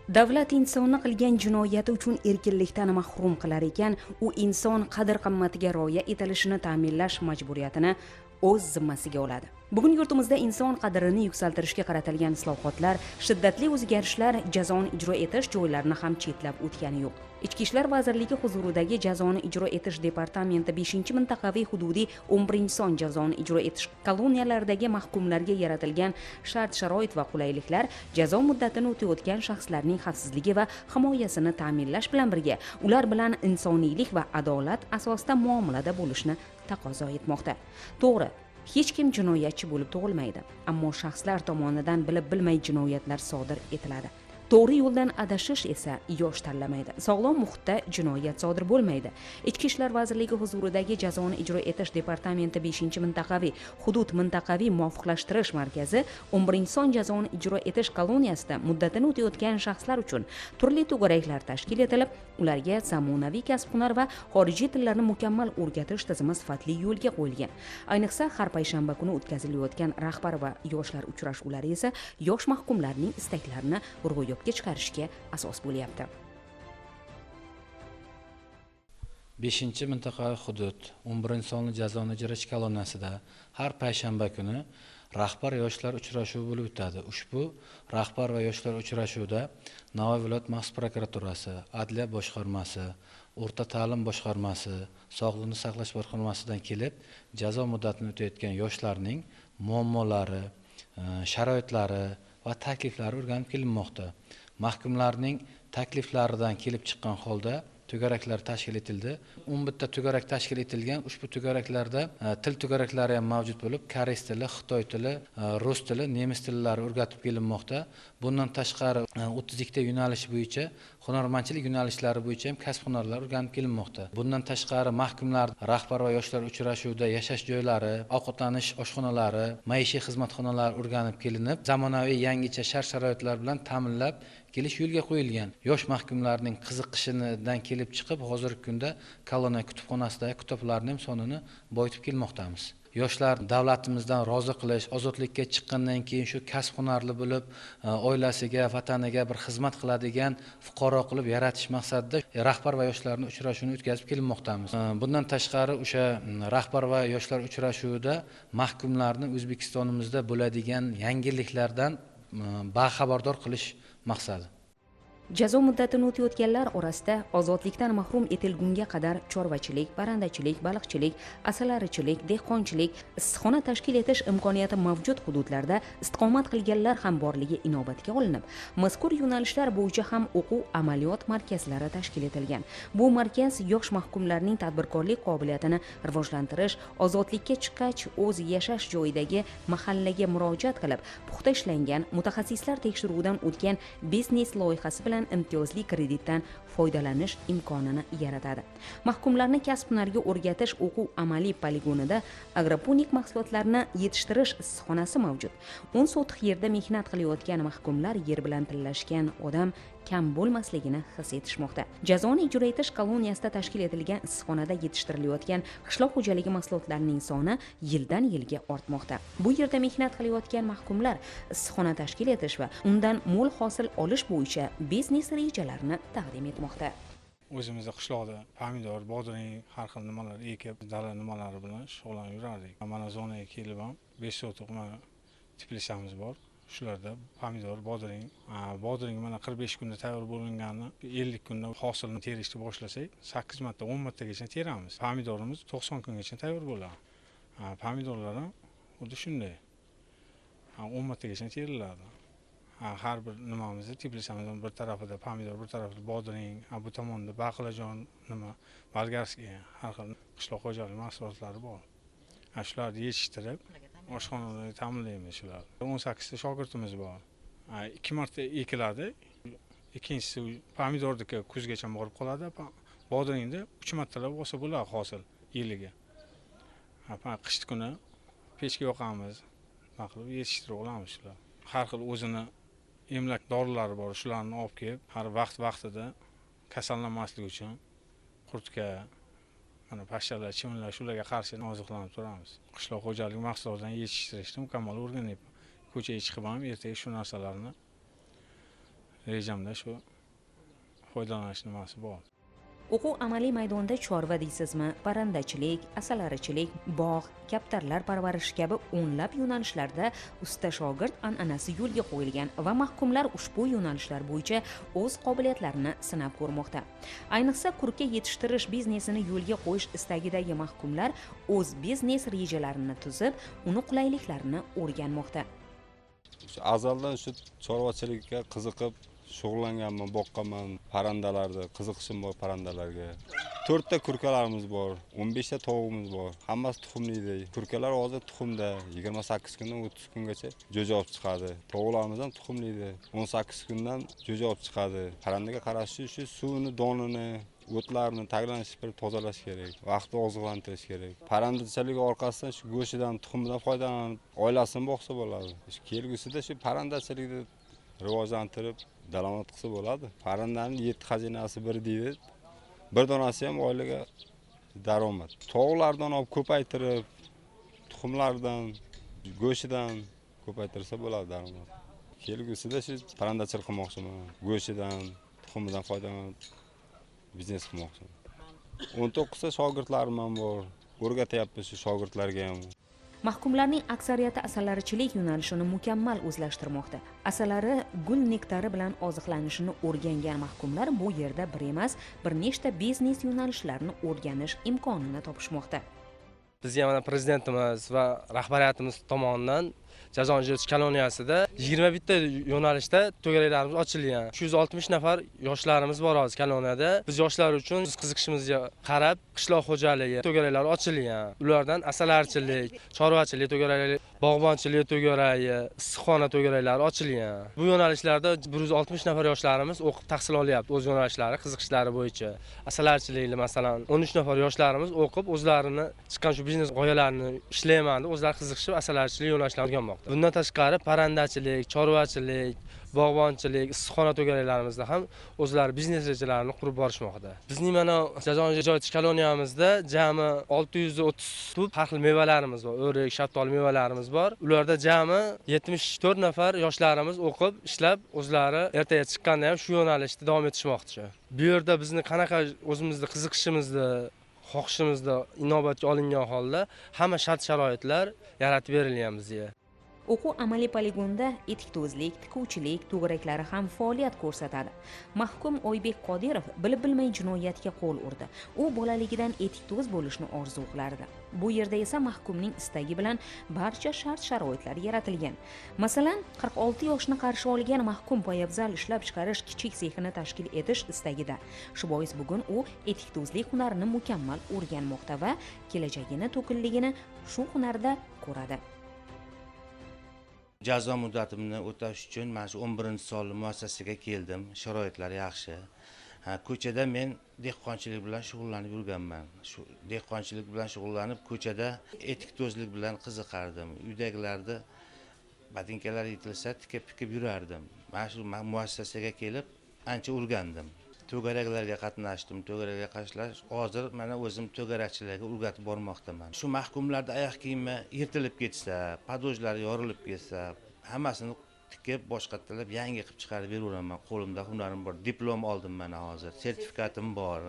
Davlat insonni qilgan jinoyati uchun erkinlikdan mahrum qilar ekan, u inson qadr-qimmatiga rioya etilishini ta'minlash majburiyatini o'z zimmasiga oladi. Bugun yurtimizda inson qadrini yuksaltirishga qaratilgan islohotlar, shiddatli o'zgarishlar jazoni ijro etish joylarini ham chetlab o'tgani yo'q. Ichki ishlar vazirligi huzuridagi jazoni ijro etish departamenti 5-mintaqaviy hududiy 11-son jazoni ijro etish koloniyalaridagi mahkumlarga yaratilgan shart-sharoit va qulayliklar jazo muddatini o'tayotgan shaxslarning xavfsizligi va himoyasini ta'minlash bilan birga ular bilan insoniylik va adolat asosida muomalada bo'lishni taqozo etmoqda. To'g'ri, hech kim jinoyatchi bo'lib tug'ilmaydi, ammo shaxslar tomonidan bilib bilmay jinoyatlar sodir etiladi. To'g'ri yo'ldan adashish esa yosh tanlamaydi. Sog'lom muhitda jinoyat sodir bo'lmaydi. Ichki ishlar vazirligi huzuridagi jazoni ijro etish departamenti 5-mintaqaviy hudud mintaqaviy muvofiqlashtirish markazi 11-son jazoni ijro etish koloniyasida muddatini o'tayotgan shaxslar uchun turli to'garaklar tashkil etilib, ularga zamonaviy kasb-hunar va xorijiy tillarni mukammal o'rgatish tizimi sifatli yo'lga qo'yilgan. Ayniqsa har payshanba kuni o'tkazilayotgan rahbar va yoshlar uchrashuvlari esa yosh mahkumlarning istaklarini ro'yobga chiqarishga asos bo'lyapti. 5-mintaqaviy hudud 11-sonli jazoni ijro etish koloniyasida har payshanba kuni rahbar yoshlar uchrashuvi bo'lib o'tadi. Ushbu rahbar va yoshlar uchrashuvida Navoiy viloyat maxsus prokuraturasi, Adliya boshqarmasi, O'rta ta'lim boshqarmasi, Sog'liqni saqlash boshqarmasidan kelib, jazo muddatini o'tayotgan yoshlarning muammolari, sharoitlari va takliflari o'rganib kelinmoqda. Mahkumlarning takliflaridan kelib chiqqan holda to'garaklar tashkil etildi. 11 ta to'garak tashkil etilgan. Ushbu to'garaklarda til to'garaklari ham mavjud bo'lib, koreys tili, xitoy tili, rus tili, nemis tillari o'rgatib kelinmoqda. Bundan tashqari 32 ta yo'nalish bo'yicha hunarmandchilik yo'nalishlari bo'yicha ham kasb-hunarlar o'rganib kelinmoqda. Bundan tashqari mahkumlar rahbar va yoshlar uchrashuvida yashash joylari, ovqatlanish oshxonalari, maishiy xizmatxonalar o'rganib kelinib, zamonaviy yangicha shart-sharoitlar bilan ta'minlab kelish yo'lga qo'yilgan. Yosh mahkumlarning qiziqishidan kelib chiqib, hozirgi kunda koloniya kutubxonasidagi kitoblarning ham sonini boyitib kelmoqdamiz. Yoshlar davlatimizdan rozi qilish, ozodlikka chiqqandan keyin shu kasb-hunarli bo'lib, oilasiga, vataniga bir xizmat qiladigan fuqaro qilib yaratish maqsadida rahbar va yoshlarni uchrashuvini o'tkazib kelinmoqdamiz. Bundan tashqari o'sha rahbar va yoshlar uchrashuvida mahkumlarni O'zbekistonimizda bo'ladigan yangiliklardan baxabardor qilish maqsadi. Jazo muddatini o'tayotganlar orasida ozodlikdan mahrum etilgunga qadar chorvachilik, parrandachilik, baliqchilik, asalarichilik, dehqonchilik, issiqxona tashkil etish imkoniyati mavjud hududlarda istiqomat qilganlar ham borligi inobatga olinib, mazkur yo'nalishlar bo'yicha ham o'quv amaliyot markazlari tashkil etilgan. Bu markaz yosh mahkumlarning tadbirkorlik qobiliyatini rivojlantirish, ozodlikka chiqqach o'z yashash joyidagi mahallaga murojaat qilib, puxta ishlangan mutaxassislar tekshiruvidan o'tgan biznes loyihasi bilan imtiyozli kreditdan foydalanish imkonini yaratadi. Mahkumlarni kasb-hunarga o'rgatish o'quv amaliy poligonida agroponik mahsulotlarni yetishtirish issiqxonasi mavjud. 10 sotix yerda mehnat qilayotgan mahkumlar yer bilan tillashgan odam kam bo'lmasligini his etishmoqda. Jazoni ijro etish koloniyasida tashkil etilgan issiqxonada yetishtirilayotgan qishloq xo'jaligi mahsulotlarining soni yildan yilga ortmoqda. Bu yerda mehnat qilayotgan mahkumlar issiqxona tashkil etish va undan mo'l hosil olish bo'yicha biznes rejalarini taqdim etmoqda. O'zimizda qishloqda pomidor, bodring, har xil nimalar ekib, dala nimalari bilan shug'ullanib yurardik. Mana zonaga kelib ham 5 sotiq teplashamiz bor. Shularda pomidor, bodring mana 45 kunda tayyor bo'linganini 50 kunda hosilni terishni boshlasak, 8 marta, 10 martagacha teramiz. Pomidorimiz 90 kungacha tayyor bo'ladi. Pomidorlar ham xuddi shunday. 10 martagacha teriladi. Har bir nimamizni teplashamiz. Bir tarafida pomidor, bir tarafida bodring, bu tomonda baqlajon, bolgarskiy, har xil qishloq xo'jaligi mahsulotlari bor. Shularni yetishtirib oshxonalarga ta'minlaymiz shular. 18 ta shogirdimiz bor. 2 marta ekiladi. Ikkinchisi pomidordagi kuzgacha borib qoladi. Bodringda 3 martalab olsa bo'ladi hosil yiliga. Qish kuni pechga yoqamiz. Qilib yetishtirib olamiz shular. Har xil o'zini emlak dorilari bor. Shularni olib kelib, har vaqtida kasallanmaslik uchun qurtka, mana pashshalar, chivinlar shularga qarshi oziqlanib turamiz. Qishloq xo'jaligi mahsulotlaridan yetishtirishni mukammal o'rganib, ko'chaga chiqib ham ertaga shu narsalarni rejamda shu foydalanish nimasi bor. O'quv amaliy maydonda chorva deysizmi, parrandachilik, asalarichilik, bog', kaptarlar parvarishi kabi o'nlab yo'nalishlarda usta shogird an'anasi yo'lga qo'yilgan va mahkumlar ushbu yo'nalishlar bo'yicha o'z qobiliyatlarini sinab ko'rmoqda. Ayniqsa kurka yetishtirish biznesini yo'lga qo'yish istagidagi mahkumlar o'z biznes rejalarini tuzib, uni qulayliklarini o'rganmoqda. Azaldan shu chorvachilikka qiziqib shug'ullanganman, boqqanman, parrandalarni qiziqishim bor parrandalarga. 4 ta kurkalarimiz bor, 15 ta tovuqimiz bor. Hammasi tuxumli. Kurkalar hozir tuxumda 28 kundan 30 kungacha jo'ja olib chiqadi. Tovuqlarimiz ham tuxumli. 18 kundan jo'ja olib chiqadi. Parrandaga qarashi shu suvini, donini, o'tlarni taglarini sipirib tozalash kerak. Vaqtida oziqlantirish kerak. Parrandachilik orqasidan shu go'shidan, tuxumidan foydalanib, oilasini boqsa bo'ladi. Kelgusida shu parrandachilikni rivojlantirib daromad qilsa bo'ladi. Parrandaning 7 xazinasi bir deydi. Bir donasi ham oilaga daromad. Tovuqlardan olib ko'paytirib, tuxumlardan, go'shidan ko'paytirsa bo'ladi daromad. Kelgusida shu parrandachilik qilmoqchiman. Go'shidan, tuxumidan foydalanib biznes qilmoqchiman. 19 ta shogirdlarim ham bor. O'rgatyapmiz shu shogirdlarga ham. Mahkumlarning aksariyati asalarichilik yo'nalishini mukammal o'zlashtirmoqda. Asalari gul nektari bilan oziqlanishini o'rgangan mahkumlar bu yerda bir emas, bir nechta biznes yo'nalishlarini o'rganish imkonini topishmoqda. Bizga mana prezidentimiz va rahbariyatimiz tomonidan Jazon ijrochi koloniyasida 21 ta yo'nalishda to'garaklarimiz ochilgan. 260 nafar yoshlarimiz bor hozir koloniyada. Biz yoshlar uchun qiziqishimizga qarab qishloq xo'jaligi to'garaklari ochilgan. Ulardan asalarichilik, chorvachilik to'garagi, bog'bonchilik to'garagi, issiqxona to'garaklari ochilgan. Bu yo'nalishlarda 160 nafar yoshlarimiz o'qib tahsil olyapti o'z yo'nalishlari, qiziqishlari bo'yicha. Asalarichilikni masalan 13 nafar yoshlarimiz o'qib o'zlarini chiqqan shu biznes g'oyalarini ishlayman deb o'zlari qiziqishib asalarichilik yo'nalishlarini o'rganmoqda. Bundan tashqari parrandachilik, chorvachilik, bog'bonchilik, issiqxona to'garaklarimizda ham o'zlari biznes rejalarini qurib borishmoqda. Bizning mana Jazon ijrochi koloniyamizda jami 630 tub har xil mevalarimiz bor. O'rik, shaftoli mevalarimiz bor. Ularda jami 74 nafar yoshlarimiz o'qib, ishlab, o'zlari ertaga chiqqanda ham shu yo'nalishda davom etishmoqchi. Bu yerda bizni qanaqa o'zimizni qiziqishimizni xohishimizda inobatga olingan holda hamma shart-sharoitlar yaratib berilgan bizga. O'quv amaliy poligonda etikdo'zlik, tikuvchilik to'garaklari ham faoliyat ko'rsatadi. Mahkum Oybek Qodirov bilib-bilmay jinoyatga qo'l urdi. U bolaligidan etikdo'z bo'lishni orzu qilardi. Bu yerda esa mahkumning istagi bilan barcha shart-sharoitlar yaratilgan. Masalan, 46 yoshni qarshi olgan mahkum poyabzal ishlab chiqarish kichik sexini tashkil etish istagida. Shu bois bugun u etikdo'zlik hunarini mukammal o'rganmoqda va kelajagini to'kinligini shu hunarda ko'radi. Jazo muddatimni o'tash uchun mana shu 11-sonli muassasaga keldim. Sharoitlar yaxshi. Ko'chada men dehqonchilik bilan shug'ullanib yurganman. Shu dehqonchilik bilan shug'ullanib, ko'chada etikdo'zlik bilan qiziqardim. Uydagilarda botinkalar yetilsa tikib yurardim. Mana shu muassasaga kelib ancha o'rgandim. To'garaklarga qatnashdim. To'garaklarga qatnashlash hozir mana o'zim to'garakchilarga o'rgatib bormoqdaman. Shu mahkumlarda oyoq kiyimi yirtilib ketsa, padojlari yorilib ketsa, hammasini tikib boshqatalab yangi qilib chiqarib beraveraman. Qo'limda hunarim bor. Diplom oldim mana hozir. Sertifikatim bor.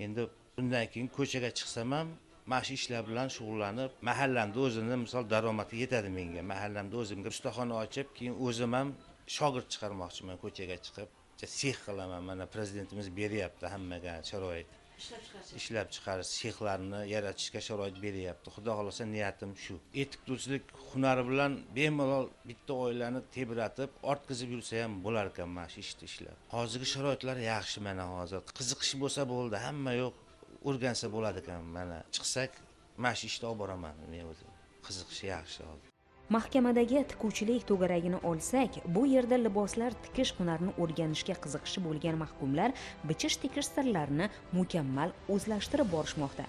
Endi bundan keyin ko'chaga chiqsam ham mana shu ishlar bilan shug'ullanib, mahallamda o'zini misol daromadi yetadi menga. Mahallamda o'zimga ustaxona ochib, keyin o'zim ham shogird chiqarmoqchiman ko'chaga chiqib. Sex qilaman, mana prezidentimiz beryapti hammaga sharoit. Ishlab chiqarish sexlarni yaratishga sharoit beryapti. Xudo xolasa niyatim shu. Etikdo'zlik hunari bilan bemalol bitta oilani tebratib, ortqizib yursa ham bo'lar ekan mana shu ishni ishlab. Hozirgi sharoitlar yaxshi mana hozir. Qiziqish bo'lsa bo'ldi, hamma yo'q, o'rgansa bo'ladi ekan. Mana chiqsak, mana shu ishni olib boraman men o'zim. Qiziqish yaxshi hozir. Mahkamadagi tikuvchilik to'garagini olsak, bu yerda liboslar tikish hunarini o'rganishga qiziqishi bo'lgan mahkumlar bichish-tikish sirlarini mukammal o'zlashtirib borishmoqda.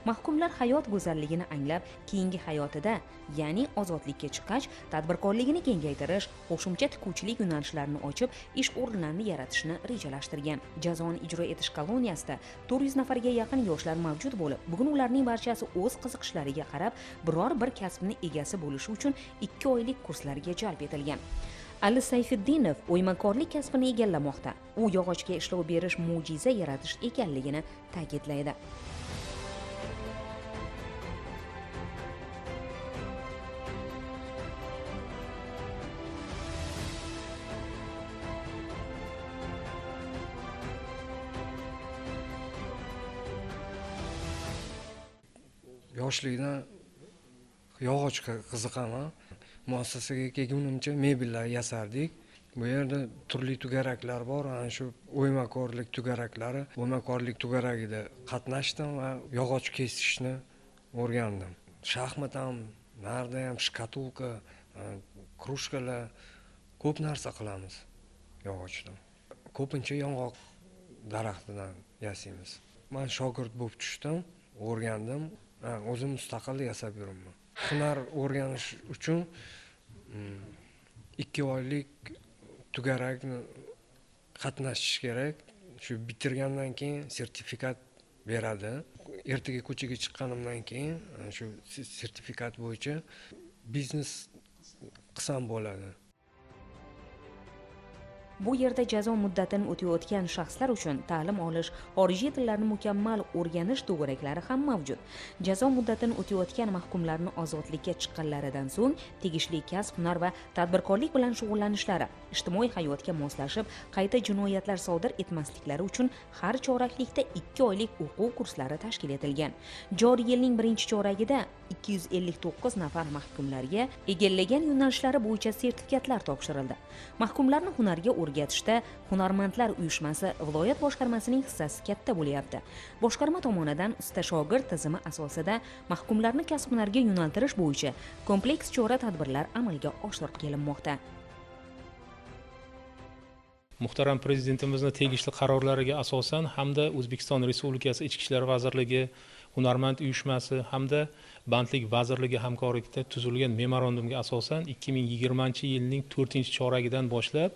Mahkumlar hayot go'zalligini anglab, keyingi hayotida, ya'ni ozodlikka chiqqach, tadbirkorligini kengaytirish, qo'shimcha tikuvchilik yo'nalishlarini ochib, ish o'rinlarini yaratishni rejalashtirgan. Jazoni ijro etish koloniyasida 400 nafarga yaqin yoshlar mavjud bo'lib, bugun ularning barchasi o'z qiziqishlariga qarab, biror bir kasbning egasi bo'lishi uchun 2 oylik kurslarga jalb etilgan. Ali Sayfiddinov o'ymakorlik kasbini egallamoqda. U yog'ochga ishlov berish mo'jiza yaratish ekanligini ta'kidlaydi. Yoshlikdan yog'ochga qiziqaman. Muassasaga kelgunimcha mebellar yasardik. Bu yerda turli to'garaklar bor. Ana shu o'ymakorlik to'garaklari, o'ymakorlik to'garagida qatnashdim va yog'och kesishni o'rgandim. Shaxmat ham, narda ham, shkatulka, krushkalar, ko'p narsa qilamiz yog'ochdan. Ko'pincha yong'oq daraxtidan yasaymiz. Men shogird bo'lib tushdim, o'rgandim. O'zim mustaqil yasab yuraman. Hunar o'rganish uchun 2 oylik to'garakni qatnashish kerak. Shu bitirgandan keyin sertifikat beradi. Ertaga ko'chaga chiqqanimdan keyin shu sertifikat bo'yicha biznes qilsam bo'ladi. Bu yerda jazo muddatini o'tayotgan shaxslar uchun ta'lim olish, xorijiy tillarni mukammal o'rganish to'garaklari ham mavjud. Jazo muddatini o'tayotgan mahkumlarni ozodlikka chiqqanlaridan so'ng tegishli kasb, hunar va tadbirkorlik bilan shug'ullanishlari, ijtimoiy hayotga moslashib, qayta jinoyatlar sodir etmasliklari uchun har choraklikda 2 oylik o'quv kurslari tashkil etilgan. Joriy yilning 1-choragida 259 nafar mahkumlarga egallagan yo'nalishlari bo'yicha sertifikatlar topshirildi. Mahkumlarni hunarga o'rgatishda Hunarmandlar uyushmasi viloyat boshqarmasining hissasi katta bo'lyapti. Boshqarma tomonidan usta shogird tizimi asosida mahkumlarni kasb-hunarga yo'naltirish bo'yicha kompleks chora-tadbirlar amalga oshirib kelinmoqda. Muhtaram Prezidentimizning tegishli qarorlariga asosan hamda O'zbekiston Respublikasi Ichki ishlar vazirligi, Hunarmand uyushmasi hamda Bandlik vazirligi hamkorlikda tuzilgan memorandumga asosan 2020-yilning 4-choragidan boshlab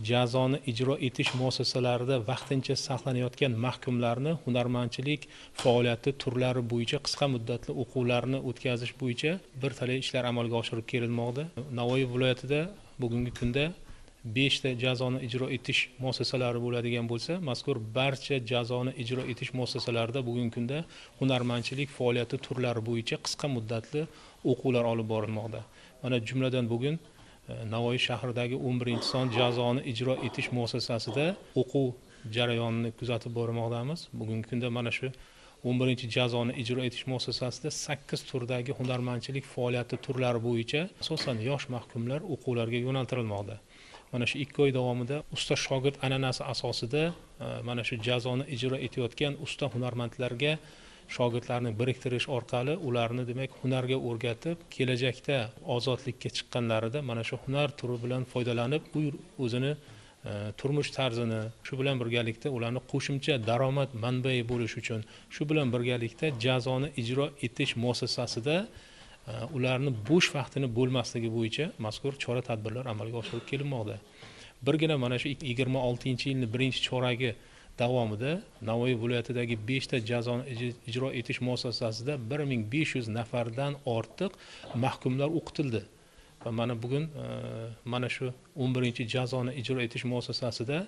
jazoni ijro etish muassasalarida vaqtincha saqlanayotgan mahkumlarni hunarmandchilik faoliyati turlari bo'yicha qisqa muddatli o'quvlarni o'tkazish bo'yicha bir talay ishlar amalga oshirib kelinmoqda. Navoiy viloyatida bugungi kunda 5 ta jazoni ijro etish muassasalari bo'ladigan bo'lsa, mazkur barcha jazoni ijro etish muassasalarida bugungi kunda hunarmandchilik faoliyati turlari bo'yicha qisqa muddatli o'quvlar olib borilmoqda. Mana jumladan bugun Navoiy shahridagi 11-son jazoni ijro etish muassasasida o'quv jarayonini kuzatib bormoqdamiz. Bugungi kunda mana shu 11-jazoni ijro etish muassasasida 8 turdagi hunarmandchilik faoliyati turlari bo'yicha asosan yosh mahkumlar o'quvlarga yo'naltirilmoqda. Mana shu 2 oy davomida usta shogird an'anasi asosida mana shu jazoni ijro etayotgan usta hunarmandlarga shogirdlarni biriktirish orqali ularni demak hunarga o'rgatib, kelajakda ozodlikka chiqqanlarida mana shu hunar turi bilan foydalanib, o'zini turmush tarzini, shu bilan birgalikda ularni qo'shimcha daromad manbai bo'lish uchun, shu bilan birgalikda jazoni ijro etish muassasasida ularni bo'sh vaqtini bo'lmasligi bo'yicha mazkur chora-tadbirlar amalga oshirib kelinmoqda. Birgina mana shu 26-yilning 1-choragi davomida Navoiy viloyatidagi 5 ta jazoni ijro etish muassasasida 1500 nafardan ortiq mahkumlar o'qitildi. Va mana bugun mana shu 11-jazoni ijro etish muassasasida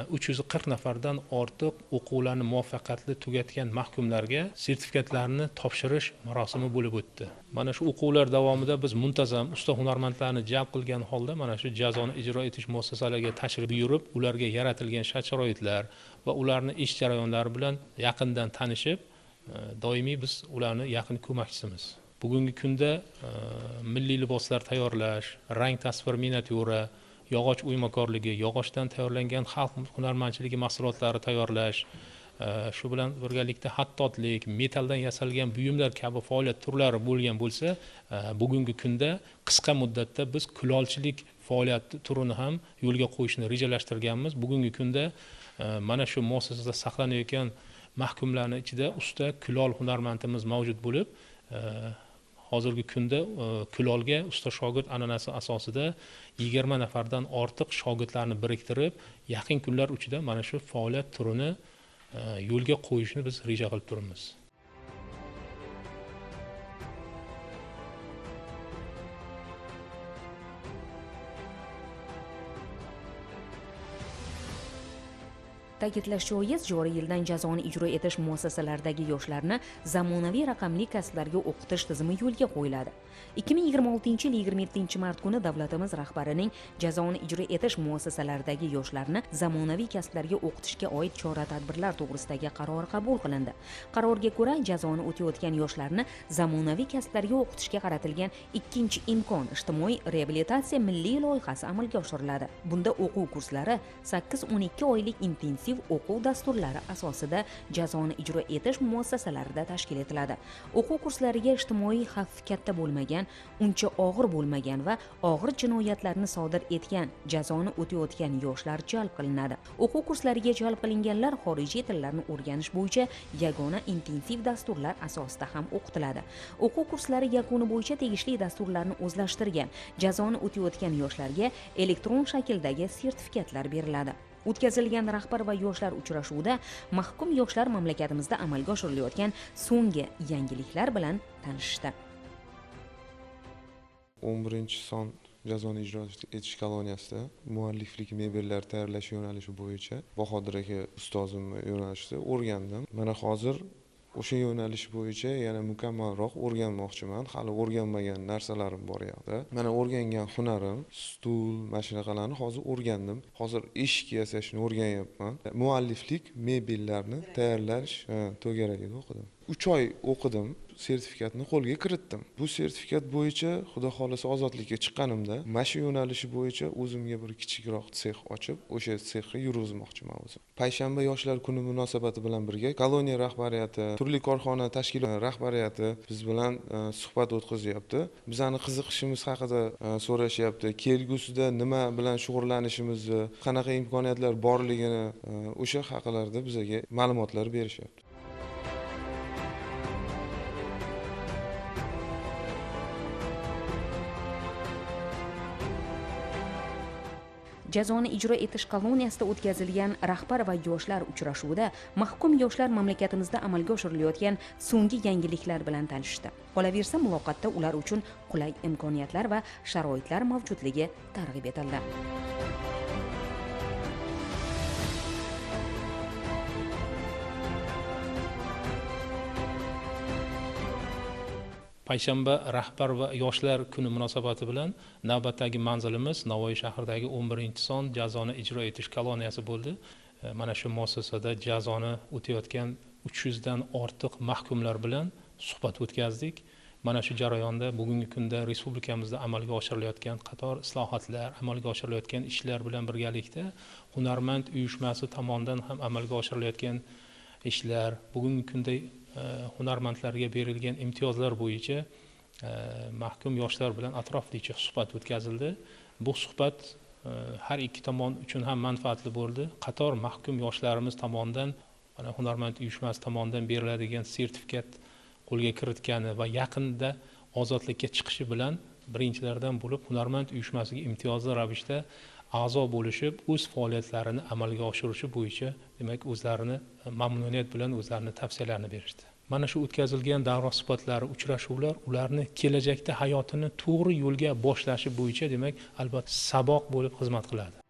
340 nafardan ortiq o'quvlarni muvaffaqiyatli tugatgan mahkumlarga sertifikatlarni topshirish marosimi bo'lib o'tdi. Mana shu o'quvlar davomida biz muntazam usta hunarmandlarni jalb qilgan holda mana shu jazoni ijro etish muassasalariga tashrif buyurib, ularga yaratilgan shart-sharoitlar va ularni ish jarayonlari bilan yaqindan tanishib, doimiy biz ularni yaqin ko'makchimiz. Bugungi kunda milliy liboslar tayyorlash, rang tasvir miniatyura, yog'och o'ymakorligi, yog'ochdan tayyorlangan xalq hunarmandchiligi mahsulotlari tayyorlash, shu bilan birgalikda xattotlik, metaldan yasalgan buyumlar kabi faoliyat turlari bo'lgan bo'lsa, bugungi kunda qisqa muddatda biz kulolchilik faoliyat turini ham yo'lga qo'yishni rejalashtirganmiz. Bugungi kunda mana shu muassasada saqlanayotgan mahkumlarning ichida usta kulol hunarmandimiz mavjud bo'lib, hozirgi kunda kulolga usta shogird an'anasi asosida 20 nafardan ortiq shogirdlarni biriktirib, yaqin kunlar ichida mana shu faoliyat turini yo'lga qo'yishni biz reja qilib turibmiz. Ta'kidlash joiz, joriy yildan jazoni ijro etish muassasalaridagi yoshlarni zamonaviy raqamli kasblarga o'qitish tizimi yo'lga qo'yiladi. 2026-27 mart kuni davlatimiz rahbarining jazoni ijro etish muassasalaridagi yoshlarni zamonaviy kasblarga o'qitishga oid chora-tadbirlar to'g'risidagi qaror qabul qilindi. Qarorga ko'ra, jazoni o'tayotgan yoshlarni zamonaviy kasblarga o'qitishga qaratilgan ikkinchi imkon ijtimoiy reabilitatsiya milliy loyihasi amalga oshiriladi. Bunda o'quv kurslari 8-12 oylik intensiv o'quv dasturlari asosida jazoni ijro etish muassasalarida tashkil etiladi. O'quv kurslariga ijtimoiy xavf katta bo'lmagan, uncha og'ir bo'lmagan va og'ir jinoyatlarni sodir etgan, jazoni o'tayotgan yoshlar jalb qilinadi. O'quv kurslariga jalb qilinganlar xorijiy tillarni o'rganish bo'yicha yagona intensiv dasturlar asosida ham o'qitiladi. O'quv kurslari yakuni bo'yicha tegishli dasturlarni o'zlashtirgan, jazoni o'tayotgan yoshlarga elektron shakldagi sertifikatlar beriladi. O'tkazilgan rahbar va yoshlar uchrashuvida mahkum yoshlar mamlakatimizda amalga oshirilayotgan so'nggi yangiliklar bilan tanishdi. 11-son jazoni ijro etish koloniyasida mualliflik mebellar tayyorlash yo'nalishi bo'yicha Bahodir aka ustozim yo'nalishida o'rgandim. Mana hozir o'sha yo'nalish bo'yicha yana mukammalroq o'rganmoqchiman. Hali o'rganmagan narsalarim bor yoqda. Mana o'rgangan hunarim, stul, mashinaqalarni hozir o'rgandim. Hozir eshik yasashni o'rganyapman. Mualliflik mebellarni tayyorlash to'garagida o'qidim. 3 oy o'qidim. Sertifikatni qo'lga kiritdim. Bu sertifikat bo'yicha xudo xolasa ozodlikka chiqqanimda mana shu yo'nalishi bo'yicha o'zimga bir kichikroq sex ochib, o'sha sexni yurgizmoqchiman o'zim. Payshanba yoshlar kuni munosabati bilan birga koloniya rahbariyati, turli korxona tashkilot rahbariyati biz bilan suhbat o'tkazyapti. Bizani qiziqishimiz haqida so'rashyapti. Kelgusida nima bilan shug'ullanishimizni, qanaqa imkoniyatlar borligini o'sha haqlarda bizga ma'lumotlar berishyapti. Jazoni ijro etish koloniyasida o'tkazilgan rahbar va yoshlar uchrashuvida mahkum yoshlar mamlakatimizda amalga oshirilayotgan so'nggi yangiliklar bilan tanishdi. Qolaversa, muloqotda ular uchun qulay imkoniyatlar va sharoitlar mavjudligi targ'ib etildi. Payshanba rahbar va yoshlar kuni munosabati bilan navbatdagi manzilimiz Navoiy shahridagi 11-son jazoni ijro etish koloniyasi bo'ldi. Mana shu muassasada jazoni o'tayotgan 300 dan ortiq mahkumlar bilan suhbat o'tkazdik. Mana shu jarayonda bugungi kunda respublikamizda amalga oshirilayotgan qator islohotlar, amalga oshirilayotgan ishlar bilan birgalikda Hunarmand uyushmasi tomonidan ham amalga oshirilayotgan ishlar, bugungi kunda hunarmandlarga berilgan imtiyozlar bo'yicha mahkum yoshlar bilan atroflicha suhbat o'tkazildi. Bu suhbat har ikki tomon uchun ham manfaatli bo'ldi. Qator mahkum yoshlarimiz tomonidan mana Hunarmand uyushmasi tomonidan beriladigan sertifikat qo'lga kiritgani va yaqinda ozodlikka chiqishi bilan birinchilardan bo'lib Hunarmand uyushmasiga imtiyozli ravishda a'zo bo'lishib, o'z faoliyatlarini amalga oshirishi bo'yicha, demak, o'zlarini mamnuniyat bilan o'zlarini tavsiyalarini berishdi. Mana shu o'tkazilgan davra suhbatlari, uchrashuvlar ularni kelajakda hayotini to'g'ri yo'lga boshlashi bo'yicha, demak, albatta saboq bo'lib xizmat qiladi.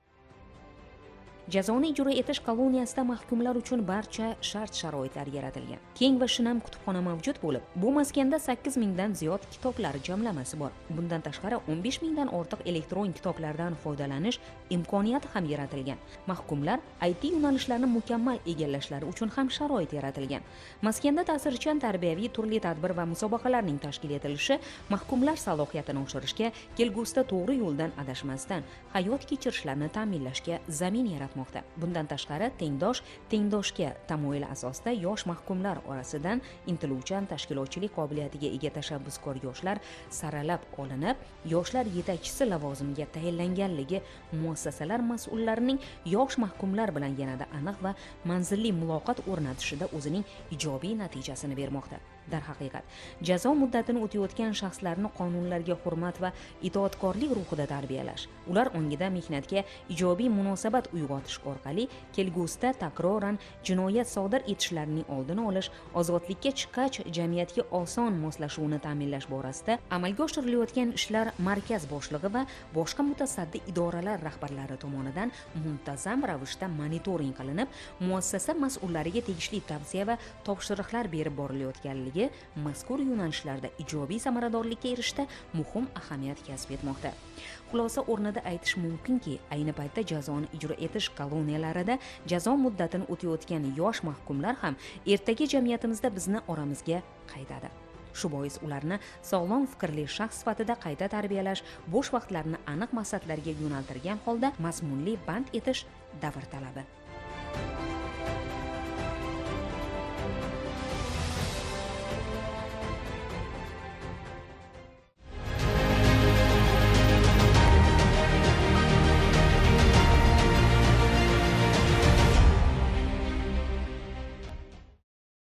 Jazoni ijro etish koloniyasida mahkumlar uchun barcha shart-sharoitlar yaratilgan. Keng va shinam kutubxona mavjud bo'lib, bu maskanda 8 mingdan ziyod kitoblar jamlamasi bor. Bundan tashqari 15 mingdan ortiq elektron kitoblardan foydalanish imkoniyati ham yaratilgan. Mahkumlar IT yo'nalishlarini mukammal egallashlari uchun ham sharoit yaratilgan. Maskanda ta'sirchan tarbiyaviy turli tadbir va musobaqalarning tashkil etilishi mahkumlar salohiyatini oshirishga, kelgusida to'g'ri yo'ldan adashmasdan hayot kechirishlarini ta'minlashga zamin yaratmoqda. Bundan tashqari tengdoshga tamoyili asosida yosh mahkumlar orasidan intiluvchan tashkilotchilik qobiliyatiga ega tashabbuskor yoshlar saralab olinib, yoshlar yetakchisi lavozimiga tayinlanganligi muassasalar mas'ullarining yosh mahkumlar bilan yanada aniq va manzilli muloqot o'rnatishida o'zining ijobiy natijasini bermoqda. Darhaqiqat, jazo muddatini o'tayotgan shaxslarni qonunlarga hurmat va itoatkorlik ruhida tarbiyalash, ular ongida mehnatga ijobiy munosabat uyg'otish orqali kelgusida takroran jinoyat sodir etishlarining oldini olish, ozodlikka chiqqach jamiyatga oson moslashuvini ta'minlash borasida amalga oshirilayotgan ishlar markaz boshlig'i va boshqa mutasaddi idoralar rahbarlari tomonidan muntazam ravishda monitoring qilinib, muassasa mas'ullariga tegishli tavsiya va topshiriqlar berib borilayotganligi mazkur yo'nalishlarda ijobiy samaradorlikka erishishda muhim ahamiyat kasb etmoqda. Xulosa o'rnida aytish mumkinki, ayni paytda jazoni ijro etish koloniyalarida jazo muddatini o'tayotgan yosh mahkumlar ham ertaga jamiyatimizda bizni oramizga qaytadi. Shu bois ularni sog'lom fikrli shaxs sifatida qayta tarbiyalash, bo'sh vaqtlarini aniq maqsadlarga yo'naltirgan holda mazmunli band etish davr talabi.